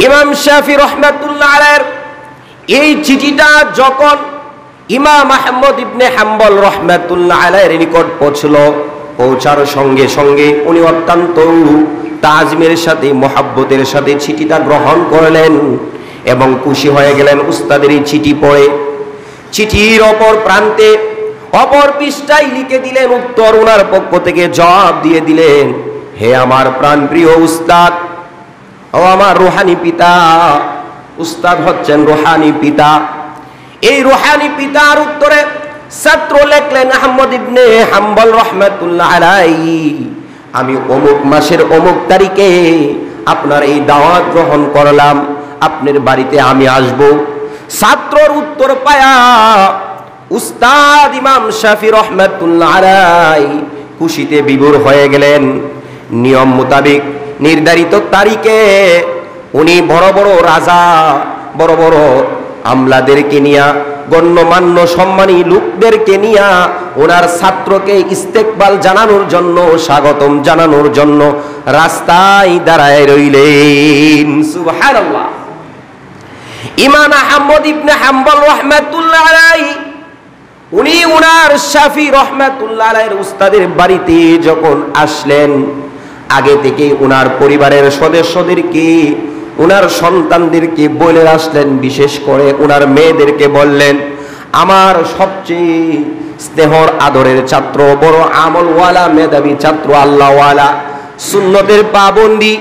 ইমাম শাফি রহমাতুল্লাহ আলাইহির এই চিঠিটা যখন ইমাম আহমদ ইবনে হাম্বল রহমাতুল্লাহ আলাইহির নিকট পৌঁছার সঙ্গে সঙ্গে উনি অত্যন্ত তাজমের সাথে মহব্বতের সাথে চিঠিটা গ্রহণ করলেন এবং খুশি হয়ে গেলেন উস্তাদের এই চিঠি পড়ে। চিঠির অপর প্রান্তে অপর পৃষ্ঠায় লিখে দিলেন উত্তর, ওনার পক্ষ থেকে জবাব দিয়ে দিলেন, হে আমার প্রাণপ্রিয় উস্তাদ ও আমার রুহানি পিতা। উস্তাদ হচ্ছেন রুহানি পিতা। এই রুহানি পিতার উত্তরে ছাত্র লিখলেন আহমদ ইবনে হাম্বল রহমাতুল্লাহ আলাইহি, আমি অমুক মাসের অমুক তারিখে আপনার এই দাওয়াত গ্রহণ করলাম, আপনার বাড়িতে আমি আসব। ছাত্রর উত্তর পায়া উস্তাদ ইমাম শাফি রহমাতুল্লাহ আলাইহি খুশিতে বিভোর হয়ে গেলেন। নিয়ম মোতাবেক নির্ধারিত তারিখে উনি বড় বড় রাজা, বড় বড় আমলাদেরকে নিয়া, গণ্যমান্য সম্মানী লোকদেরকে নিয়া ওনার ছাত্রকে ইস্তেকবাল জানানোর জন্য, স্বাগতম জানানোর জন্য রাস্তায় দাঁড়ায় রইলেন। সুবহানাল্লাহ। ইমাম আহমদ ইবনে হাম্বল রহমাতুল্লাহ আলাইহি উনি ওনার শাফি রহমাতুল্লাহ আলাইহির উস্তাদের বাড়িতে যখন আসলেন, আগে থেকে ওনার পরিবারের সদস্যদেরকে, ওনার সন্তানদেরকে বলে আসলেন, বিশেষ করে ওনার মেয়েদেরকে বললেন, আমার সবচেয়ে স্নেহর আদরের ছাত্র, বড় আমলওয়ালা মেধাবী ছাত্র, আল্লাহওয়ালা, সুন্নতের পাবন্দি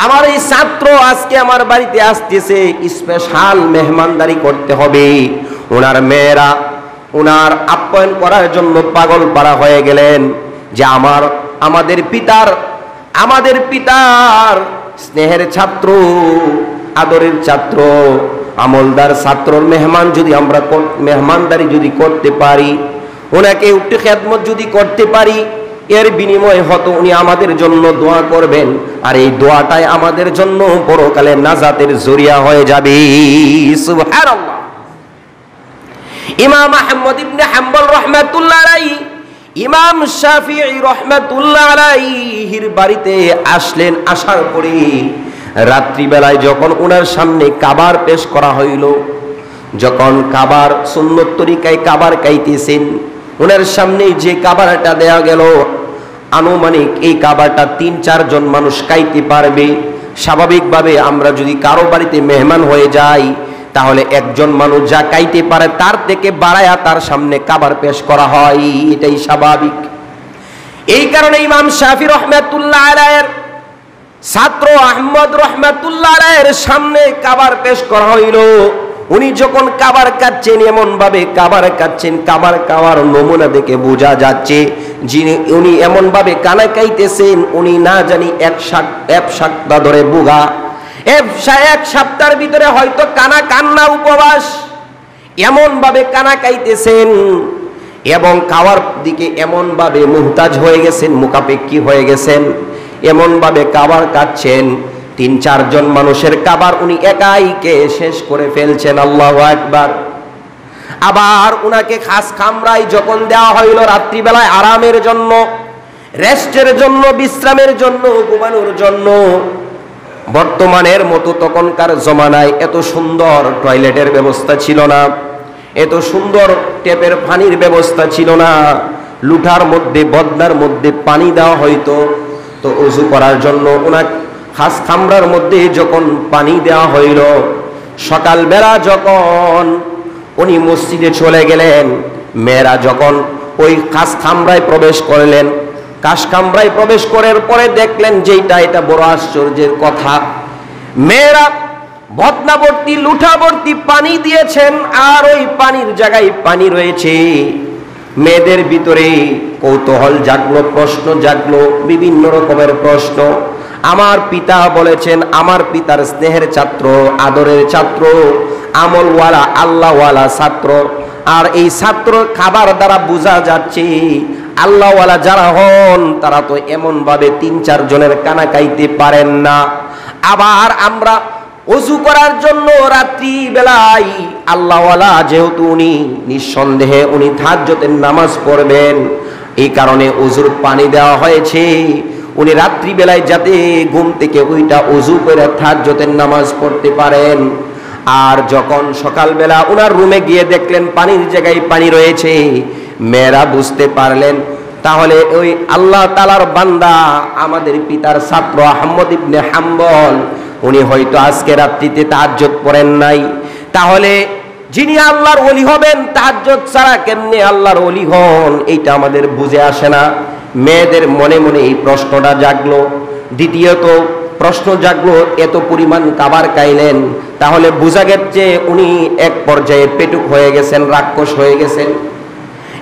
আমার এই ছাত্র আজকে আমার বাড়িতে আসতেছে, স্পেশাল মেহমানদারি করতে হবে। ওনার মেয়েরা ওনার আপ্যায়ন করার জন্য পাগল পারা হয়ে গেলেন যে আমাদের পিতার স্নেহের ছাত্র, আদরের ছাত্র, আমলদার ছাত্রর মেহমানদারি যদি করতে পারি, ওনাকে একটু খেদমত যদি করতে পারি, এর বিনিময়ে হয়তো উনি আমাদের জন্য দোয়া করবেন, আর এই দোয়াটাই আমাদের জন্য পরকালে নাজাতের জরিয়া হয়ে যাবে। সুবহানাল্লাহ। ইমাম আহমদ ইবনে হাম্বল রহমাতুল্লাহ আলাইহি ইমাম শাফিঈ রহমাতুল্লাহ আলাইহির বাড়িতে আসলেন। আসার পরে রাত্রিবেলায় যখন ওনার সামনে কাবার পেশ করা হইল, যখন কাবার সুন্নত তরিকায় কাবার কাইতেছেন, ওনার সামনে যে কাবারটা দেয়া গেল, আনুমানিক এই কাবারটা ৩-৪ জন মানুষ কাইতে পারবে। স্বাভাবিকভাবে আমরা যদি কারো বাড়িতে মেহমান হয়ে যাই, তাহলে একজন মানুষ যা কাইতে পারে তার থেকে বাড়ায়া তার সামনে কাবার পেশ করা হয়, এটাই স্বাভাবিক। এই কারণে ইমাম শাফি রহমাতুল্লাহ আলাইহির ছাত্র আহমদ রহমাতুল্লাহ আলাইহির সামনে কাবার পেশ করা হইল। উনি যখন কাবার কাটছেন, এমন ভাবে কাবার কাটছেন, কাবার কাওয়ার নমুনা দেখে বোঝা যাচ্ছে উনি এমন ভাবে কানা কাইতেছেন, উনি না জানি এক সপ্তাহ ধরে বুগা, এক সপ্তাহের ভিতরে হয়তো কান্না উপবাস, এমন ভাবে কানা কাইতেছেন এবং খাওয়ার দিকে এমন ভাবে মুহতাজ হয়ে গেছেন, মুখাপেক্ষী হয়ে গেছেন, এমন ভাবে কাবার কাটছেন, ৩-৪ জন মানুষের কাবার উনি একাই কে শেষ করে ফেলছেন। আল্লাহু আকবার। আবার উনাকে খাস কামরায় যখন দেওয়া হইল রাত্রিবেলায় আরামের জন্য, রেস্টের জন্য, বিশ্রামের জন্য, ঘুমানোর জন্য, বর্তমানের মতো তখনকার জমানায় এত সুন্দর টয়লেটের ব্যবস্থা ছিল না, এত সুন্দর টেপের পানির ব্যবস্থা ছিল না, লুঠার মধ্যে বদনার মধ্যে পানি দেওয়া হইতো। তো ওযু করার জন্য ওনার খাস কামরার মধ্যে যখন পানি দেওয়া হইল, সকালবেলা যখন উনি মসজিদে চলে গেলেন, মেয়েরা যখন ওই খাস কামরায় প্রবেশ করলেন, কাশ কামরায় প্রবেশ করার পরে দেখলেন যে এটা বড় আশ্চর্যের কথা, মেয়েরা বদনাবর্তী লুঠাবর্তী পানি দিয়েছেন, আর ওই পানির জায়গায় পানি রয়েছে। মেয়েদের ভিতরে কৌতূহল জাগলো, প্রশ্ন জাগলো, বিভিন্ন রকমের প্রশ্ন। আমার পিতা বলেছেন, আমার পিতার স্নেহের ছাত্র, আদরের ছাত্র, আমলওয়ালা, আল্লাহওয়ালা ছাত্র, আর এই ছাত্র খাবার দ্বারা বোঝা যাচ্ছে আল্লাহওয়ালা যারা হন তারা তো এমন ভাবে ৩-৪ জনের কানা কাইতে পারেন না। আবার আমরা ওযু করার জন্য রাত্রি বেলায় আল্লাহওয়ালা যেহেতু উনি নিঃসন্দেহে উনি তাহাজ্জুদের নামাজ পড়বেন, এই কারণে ওযুর পানি দেওয়া হয়েছে। উনি রাত্রিবেলায় যাতে ঘুম থেকে ওইটা ওযু করে তাহাজ্জুদের নামাজ পড়তে পারেন। আর যখন সকালবেলা ওনার রুমে গিয়ে দেখলেন পানির জায়গায় পানি রয়েছে, মেয়েরা বুঝতে পারলেন তাহলে ওই আল্লাহ তাআলার বান্দা আমাদের পিতার ছাত্র আহমদ ইবনে হাম্বল উনি হয়তো আজকে রাত্রিতে তাহাজ্জুদ পড়েন নাই। তাহলে যিনি আল্লাহর ওলি হবেন তাহাজ্জুদ ছাড়া কেমনে আল্লাহর ওলি হন, এইটা আমাদের বুঝে আসে না। মেয়েদের মনে মনে এই প্রশ্নটা জাগলো। দ্বিতীয়ত প্রশ্ন জাগলো, এত পরিমাণ খাবার খাইলেন, তাহলে বোঝা গেছে উনি এক পর্যায়ে পেটুক হয়ে গেছেন, রাক্ষস হয়ে গেছেন।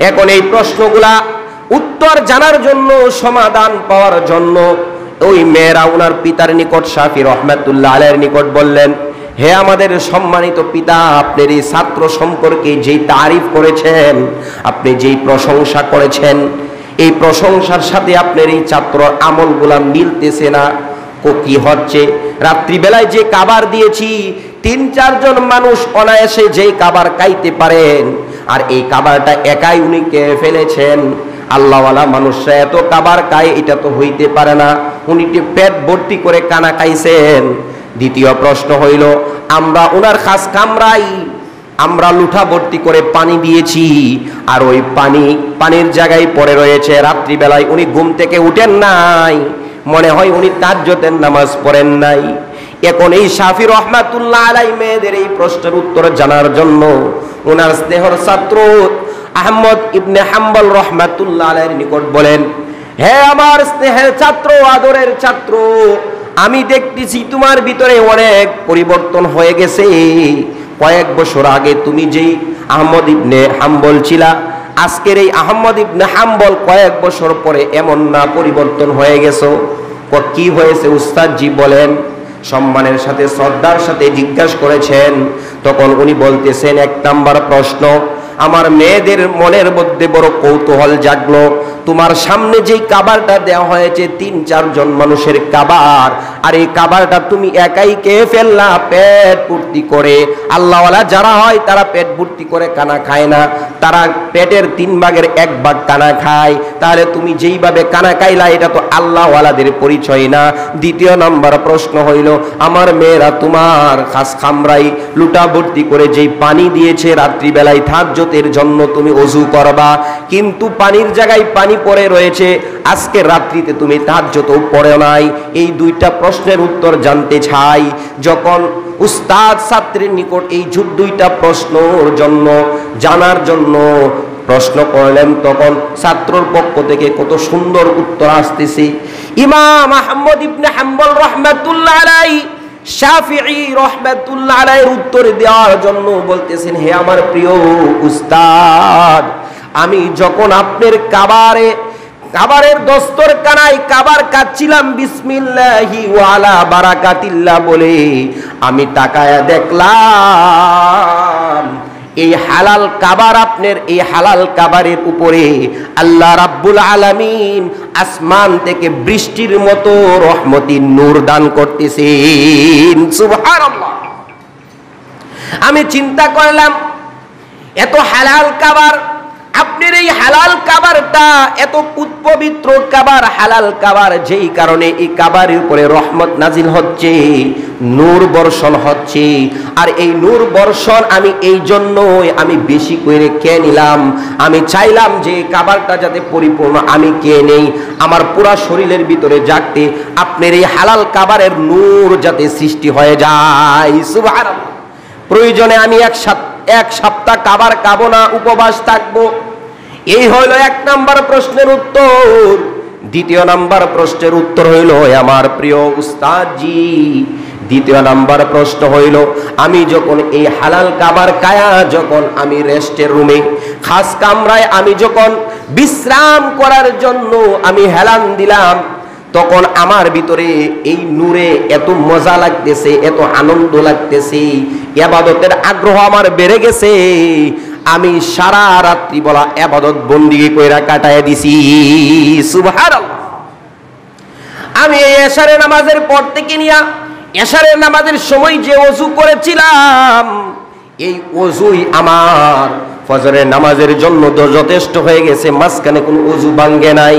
এখন এই প্রশ্নগুলা উত্তর জানার জন্য, সমাধান পাওয়ার জন্য ওই মেয়েরা ওনার পিতার নিকট শাফি রহমাতুল্লাহ আলাইহির নিকট বললেন, হে আমাদের সম্মানিত পিতা, আপনার এই ছাত্র সম্পর্কে যেই তারিফ করেছেন, আপনি যেই প্রশংসা করেছেন, এই প্রশংসার সাথে আপনার এই ছাত্র আমলগুলা মিলতেছে না। কি হচ্ছে? রাত্রিবেলায় যে খাবার দিয়েছি ৩-৪ জন মানুষ অনায়াসে যেই খাবার খাইতে পারেন, আর এই খাবারটা একাই উনি খেয়ে ফেলেছেন। আল্লাহওয়ালা মানুষরা এত খাবার খায়, এটা তো হইতে পারে না। উনি পেট ভর্তি করে কানা খাইছেন। দ্বিতীয় প্রশ্ন হইল, আমরা ওনার খাস কামরাই আমরা লুঠা ভর্তি করে পানি দিয়েছি, আর ওই পানির জায়গায় পড়ে রয়েছে। রাত্রিবেলায় উনি ঘুম থেকে উঠেন নাই, মনে হয় উনি তাহাজ্জুদের নামাজ পড়েন নাই। এখন এই শাফি রহমাতুল্লাহ আলাইহি মেয়েদের এই প্রশ্নের উত্তর জানার জন্য ওনার স্নেহর ছাত্র আহমদ ইবনে হাম্বল রহমাতুল্লাহ আলাইহির নিকট বলেন, হে আমার স্নেহের ছাত্র, আদরের ছাত্র, আমি দেখতেছি তোমার ভিতরে অনেক পরিবর্তন হয়ে গেছে। কয়েক বছর আগে তুমি যেই আহমদ ইবনে হাম্বল ছিলা, আজকের এই আহমদ ইবনে হাম্বল কয়েক বছর পরে এমন না পরিবর্তন হয়ে গেছো। কি হয়েছে উস্তাদজি বলেন? সম্মানের সাথে শ্রদ্ধার সাথে জিজ্ঞাসা করেছেন। তখন উনি বলতেছেন, ১ নাম্বার প্রশ্ন, আমার মেয়েদের মনের মধ্যে বড় কৌতূহল জাগলো। তোমার সামনে যেই খাবারটা দেওয়া হয়েছে ৩-৪ জন মানুষের খাবার, আর এই খাবারটা তুমি একাই খেয়ে ফেললা পেট ভর্তি করে। আল্লাহওয়ালা যারা হয় তারা পেট ভর্তি করে কানা খায় না, তারা পেটের 3 ভাগের 1 ভাগ কানা খায়। তাহলে তুমি যেইভাবে কানা খাইলা, এটা তো আল্লাহওয়ালাদের পরিচয় না। দ্বিতীয় নাম্বার প্রশ্ন হইল, আমার মেয়েরা তোমার খাস খামরাই লুটা ভর্তি করে যেই পানি দিয়েছে, রাত্রিবেলায় তাহাজ্জুদের জন্য তুমি ওযু করবা, কিন্তু পানির জায়গায় পানি পড়ে রয়েছে, আজকে রাত্রিতে তুমি তাহাজ্জুদও পড়ো নাই। এই 2টা প্রশ্নের উত্তর জানতে চাই। যখন উস্তাদ ছাত্রের নিকট এই 2টা প্রশ্নের জন্য জানার জন্য প্রশ্ন করলেন, তখন ছাত্রর পক্ষ থেকে কত সুন্দর উত্তর আসতেছে। ইমাম আহমদ ইবনে হাম্বল রাহমাতুল্লাহ আলাইহি শাফিঈ রাহমাতুল্লাহ আলাইহির উত্তর দেওয়ার জন্য বলতেছেন, হে আমার প্রিয় উস্তাদ, আমি যখন আপনার খাবারের দস্তরখানায় খাবার খাচ্ছিলাম বিসমিল্লাহি ওয়া আলা বারাকাতিল্লাহ বলে, আমি তাকায়া দেখলাম এই হালাল খাবার, আপনার এই হালাল খাবারের উপরে আল্লাহ রাব্বুল আলামিন আসমান থেকে বৃষ্টির মতো রহমতের নূর দান করতেছেন। সুবহানাল্লাহ। আমি চিন্তা করলাম, এত হালাল খাবার, আপনার এই হালাল খাবারটা এত পবিত্র খাবার, হালাল খাবার, যেই কারণে এই খাবারের উপরে রহমত নাজিল হচ্ছে, নূর বর্ষণ হচ্ছে। আর এই নূর বর্ষণ আমি এই জন্যই আমি বেশি করে খেয়ে নিলাম। আমি চাইলাম যে খাবারটা যাতে পরিপূর্ণ আমি খেয়ে নেই, আমার পুরা শরীরের ভিতরে জাগতে আপনার এই হালাল খাবারের নূর যাতে সৃষ্টি হয়ে যায়। সুবহানাল্লাহ। প্রয়োজনে আমি এক সপ্তাহ খাবার খাবো না, উপবাস থাকবো। এই হইল 1 নাম্বার প্রশ্নের উত্তর। দ্বিতীয় নাম্বার প্রশ্নের উত্তর হইল, আমার প্রিয় উস্তাদজি, দ্বিতীয় নাম্বার প্রশ্ন হইল, আমি যখন এই হালাল খাবার খায়া যখন আমি রেস্টের রুমে খাস কামরায় আমি যখন বিশ্রাম করার জন্য আমি হেলান দিলাম, তখন আমার ভিতরে এই নূরে এত মজা লাগতেছে, এত আনন্দ লাগতেছে, ইবাদতের আগ্রহ আমার বেড়ে গেছে। আমি সারা রাত্রি বলা ইবাদত বন্দেগী কইরা কাটায় দিছি। সুবহানাল্লাহ। আমি এই এশারের নামাজের পর থেকে নিয়া এশারের নামাজের সময় যে ওযু করেছিলাম, এই ওযুই আমার ফজরের নামাজের জন্য যথেষ্ট হয়ে গেছে। মাঝখানে কোনো ওযু ভাঙ্গে নাই।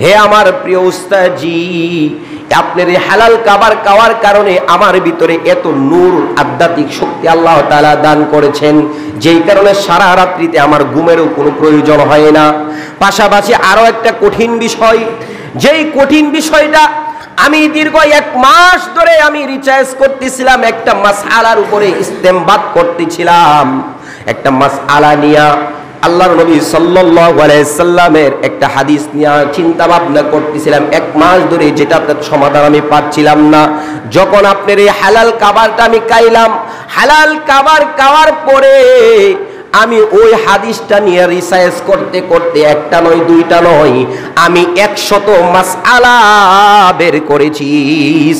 হে আমার প্রিয় উস্তাদজি, আপনার এই হালাল খাবার খাওয়ার কারণে আমার ভিতরে এত নূর, আধ্যাত্মিক শক্তি আল্লাহ তাআলা দান করেছেন, যেই কারণে সারা রাত্রিতে আমার ঘুমেরও কোনো প্রয়োজন হয় না। পাশাপাশি আরো একটা কঠিন বিষয়, যেই কঠিন বিষয়টা আমি দীর্ঘ 1 মাস ধরে আমি রিসার্চ করতেছিলাম, একটা মাসআলার উপরে ইস্তেমবাদ করতেছিলাম, একটা মাসআলা নিয়া আল্লাহর নবী সাল্লাল্লাহু আলাইহি সাল্লামের একটা হাদিস নিয়ে চিন্তা ভাবনা করতেছিলাম 1 মাস ধরে, যেটা তার সমাধান আমি পাচ্ছিলাম না। যখন আপনার এই হালাল খাবারটা আমি খাইলাম, হালাল খাবার খাওয়ার পরে আমি ওই হাদিসটা নিয়ে রিসার্চ করতে করতে একটা নয় দুইটা নয়, আমি 100 মাসআলা বের করেছি।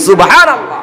সুবহানাল্লাহ।